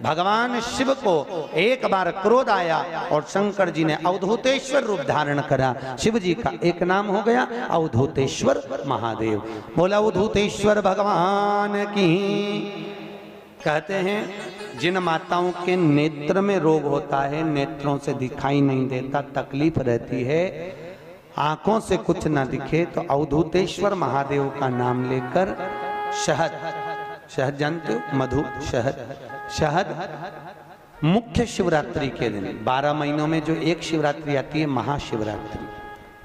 भगवान शिव को एक बार क्रोध आया और शंकर जी ने अवधूतेश्वर रूप धारण करा। शिव जी का एक नाम हो गया अवधूतेश्वर महादेव। बोला अवधूतेश्वर भगवान की। कहते हैं जिन माताओं के नेत्र में रोग होता है, नेत्रों से दिखाई नहीं देता, तकलीफ रहती है, आंखों से कुछ ना दिखे, तो अवधूतेश्वर महादेव का नाम लेकर शहद, शहद जानते हो, मधु, शहद मुख्य शिवरात्रि के दिन 12 महीनों में जो एक शिवरात्रि आती है महाशिवरात्रि,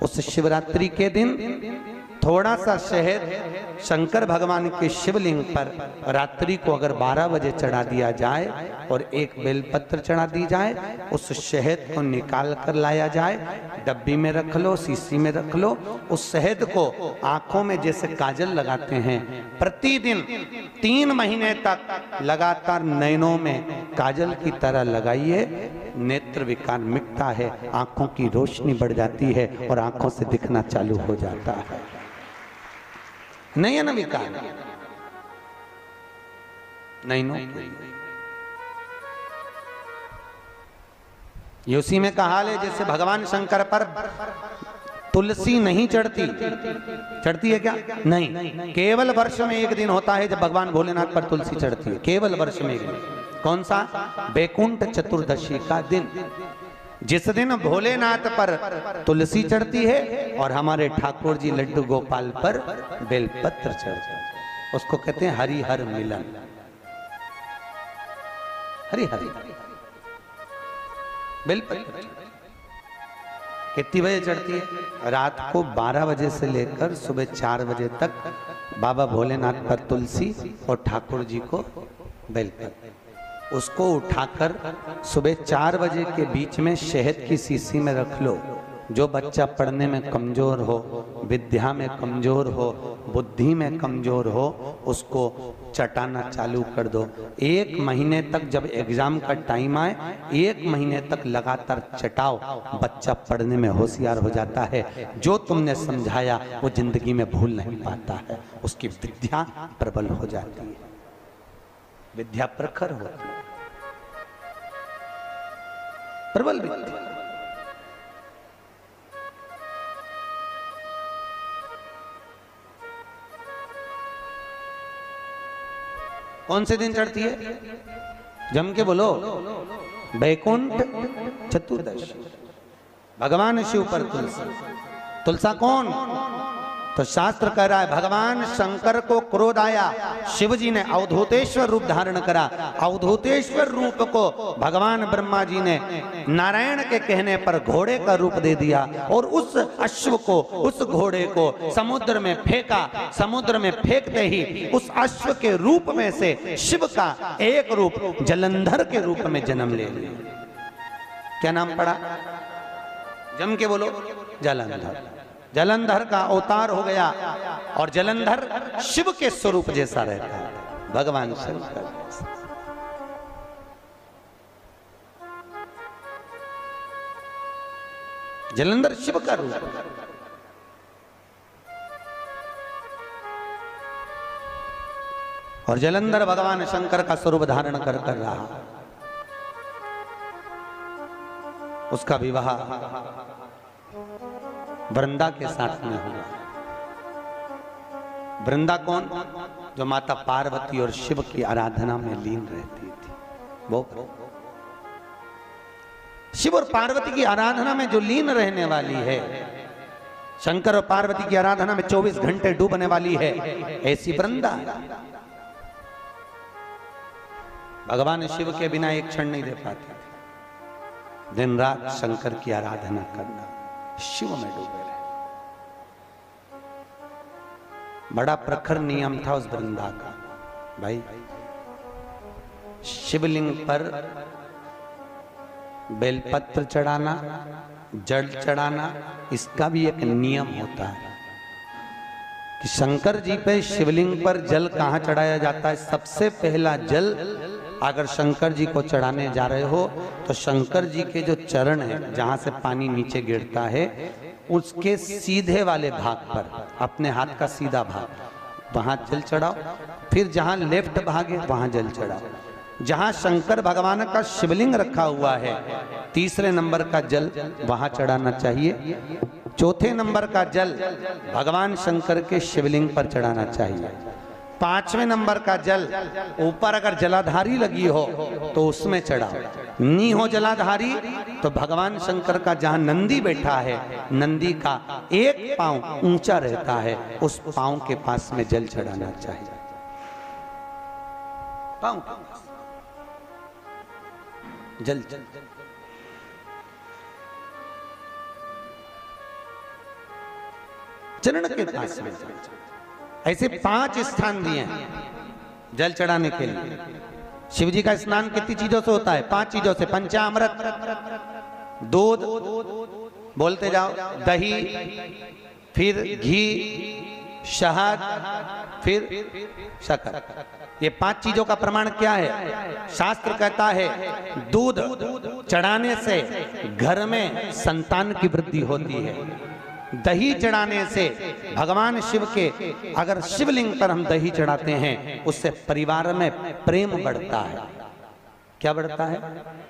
उस शिवरात्रि के दिन थोड़ा सा शहद शंकर भगवान के शिवलिंग पर रात्रि को अगर 12 बजे चढ़ा दिया जाए और एक बेलपत्र चढ़ा दी जाए, उस शहद को निकाल कर लाया जाए, डब्बी में रख लो, शीशी में रख लो। उस शहद को आंखों में जैसे काजल लगाते हैं, प्रतिदिन 3 महीने तक लगातार नयनों में काजल की तरह लगाइए। नेत्र विकार मिटता है, आंखों की रोशनी बढ़ जाती है और आंखों से दिखना चालू हो जाता है। नयन विकार नैनो ये उसी में कहा है जैसे भगवान शंकर पर तुलसी नहीं चढ़ती, चढ़ती है क्या? नहीं, केवल वर्ष में एक दिन होता है जब भगवान भोलेनाथ पर तुलसी चढ़ती है, केवल वर्ष में एक दिन। कौन सा? बैकुंठ चतुर्दशी का दिन, जिस दिन भोलेनाथ पर तुलसी चढ़ती है और हमारे ठाकुर जी लड्डू गोपाल पर बेलपत्र चढ़ता है। उसको कहते हैं हरिहर मिलन। हरिहर बेलपत्र कितनी बजे चढ़ती है? रात को 12 बजे से लेकर सुबह 4 बजे तक बाबा भोलेनाथ पर तुलसी और ठाकुर जी को बेलपत्र। उसको उठाकर सुबह 4 बजे के बीच में शहद की शीशी में रख लो। जो बच्चा पढ़ने में कमजोर हो, विद्या में कमजोर हो, बुद्धि में कमजोर हो, उसको चटाना चालू कर दो। 1 महीने तक, जब एग्जाम का टाइम आए, 1 महीने तक लगातार चटाओ, बच्चा पढ़ने में होशियार हो जाता है। जो तुमने समझाया वो जिंदगी में भूल नहीं पाता है, उसकी विद्या प्रबल हो जाती है, विद्या प्रखर होती है, प्रबल विद्या। कौन से दिन चढ़ती है? जम के बोलो। बैकुंठ चतुर्दशी, भगवान शिव पर तुलसी। तुलसा कौन? तो शास्त्र कह रहा है भगवान शंकर को क्रोध आया, शिव जी ने अवधूतेश्वर रूप धारण करा। अवधूतेश्वर रूप को भगवान ब्रह्मा जी ने नारायण के कहने पर घोड़े का रूप दे दिया और उस अश्व को, उस घोड़े को समुद्र में फेंका। समुद्र में फेंकते ही उस अश्व के रूप में से शिव का एक रूप जलंधर के रूप में जन्म ले लिया। क्या नाम पड़ा? जम के बोलो। जलंधर। जलंधर का अवतार हो गया और जलंधर शिव के स्वरूप जैसा रहता है, भगवान शंकर। जलंधर शिव का रूप, और जलंधर भगवान शंकर का स्वरूप धारण कर रहा। उसका विवाह वृंदा के साथ में हुआ। वृंदा कौन? जो माता पार्वती और शिव की आराधना में लीन रहती थी। वो शिव और पार्वती की आराधना में जो लीन रहने वाली है, शंकर और पार्वती की आराधना में 24 घंटे डूबने वाली है, ऐसी वृंदा। भगवान शिव के बिना एक क्षण नहीं दे पाते, दिन रात शंकर की आराधना करना, शिव में डूबे रहे। बड़ा प्रखर नियम था उस वृंदा का। भाई शिवलिंग पर बेलपत्र चढ़ाना, जल चढ़ाना, इसका भी एक नियम होता है कि शंकर जी पे शिवलिंग पर जल कहाँ चढ़ाया जाता है। सबसे पहला जल अगर शंकर जी को चढ़ाने जा रहे हो तो शंकर जी के जो चरण है, जहां से पानी नीचे गिरता है, उसके सीधे वाले भाग पर, अपने हाथ का सीधा भाग, वहां जल चढ़ाओ। फिर जहां लेफ्ट भाग है वहां जल चढ़ाओ। जहां शंकर भगवान का शिवलिंग रखा हुआ है, तीसरे नंबर का जल वहां चढ़ाना चाहिए। चौथे नंबर का जल भगवान शंकर के शिवलिंग पर चढ़ाना चाहिए। पांचवें नंबर का जल ऊपर अगर जलाधारी लगी हो तो उसमें चढ़ाओ, नी हो जलाधारी तो भगवान शंकर का जहां नंदी बैठा है, नंदी का एक पांव ऊंचा रहता है, उस पांव के पास में जल चढ़ाना चाहिए। पांव जल जल चरण के पास में। ऐसे 5 स्थान दिए हैं जल चढ़ाने के लिए। शिव जी का स्नान कितनी चीजों से होता है? 5 चीजों से। पंचामृत, दूध, बोलते जाओ, दही, फिर घी, शहद, फिर शक्कर। ये 5 चीजों का प्रमाण क्या है? शास्त्र कहता है दूध चढ़ाने से घर में संतान की वृद्धि होती है। दही चढ़ाने से भगवान शिव के, अगर शिवलिंग पर हम दही चढ़ाते हैं, उससे परिवार में प्रेम बढ़ता है। क्या बढ़ता है?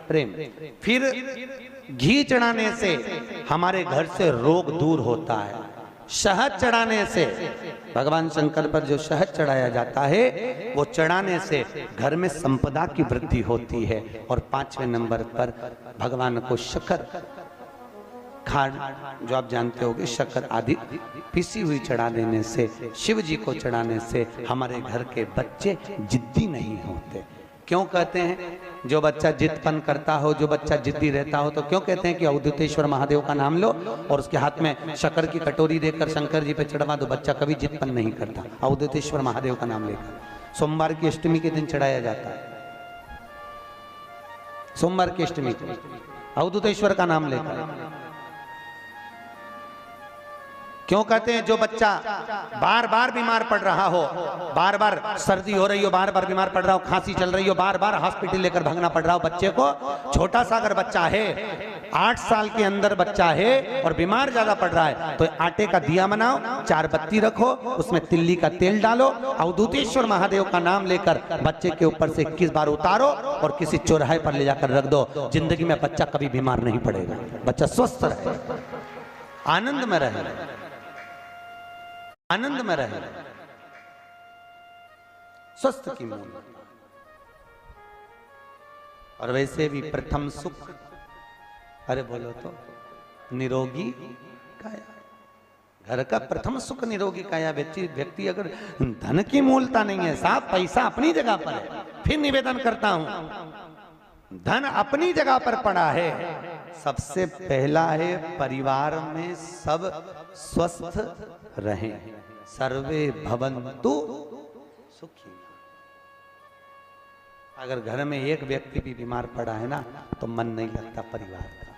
प्रेम। फिर घी चढ़ाने से हमारे घर से रोग दूर होता है। शहद चढ़ाने से, भगवान शंकर पर जो शहद चढ़ाया जाता है, वो चढ़ाने से घर में संपदा की वृद्धि होती है। और 5वें नंबर पर भगवान को शक्कर, खांड जो आप जानते होंगे, शक्कर आदि पीसी हुई चढ़ा देने से, शिव जी को चढ़ाने से हमारे घर के बच्चे जिद्दी नहीं होते। क्यों कहते हैं? जो बच्चा जिद्दपन करता हो, जो बच्चा जिद्दी रहता हो, तो क्यों कहते हैं कि अवधूतेश्वर महादेव का नाम लो और उसके हाथ में शक्कर की कटोरी देकर शंकर जी पे चढ़वा दो, बच्चा कभी जिद्दपन नहीं करता। अवधूतेश्वर महादेव का नाम लेकर सोमवार की अष्टमी के दिन चढ़ाया जाता है। सोमवार की अष्टमी को अवधूतेश्वर का नाम लेकर। क्यों कहते हैं? जो बच्चा बार बार बीमार पड़ रहा हो, बार बार सर्दी हो रही हो, बार बार बीमार पड़ रहा हो, खांसी चल रही हो, बार बार हॉस्पिटल लेकर भागना पड़ रहा हो बच्चे को, छोटा सा अगर बच्चा है, 8 साल के अंदर बच्चा है और बीमार ज्यादा पड़ रहा है, तो आटे का दिया बनाओ, 4 बत्ती रखो, उसमें तिल्ली का तेल डालो, अवधूतेश्वर महादेव का नाम लेकर बच्चे के ऊपर से 21 बार उतारो और किसी चौराहे पर ले जाकर रख दो। जिंदगी में बच्चा कभी बीमार नहीं पड़ेगा, बच्चा स्वस्थ रहे, आनंद में रहे, आनंद में रहे, स्वस्थ की मूल। और वैसे भी प्रथम सुख, अरे बोलो तो, निरोगी काया। घर का प्रथम सुख निरोगी काया। व्यक्ति अगर धन की मूलता नहीं है, साहब पैसा अपनी जगह पर है, फिर निवेदन करता हूं, धन अपनी जगह पर पड़ा है। सबसे पहला है परिवार में सब स्वस्थ रहें, सर्वे भवन्तु सुखी। अगर घर में एक व्यक्ति भी बीमार पड़ा है ना, तो मन नहीं लगता परिवार का।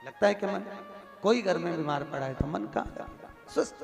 लगता है कि मन, कोई घर में बीमार पड़ा है तो मन कहाँ, स्वस्थ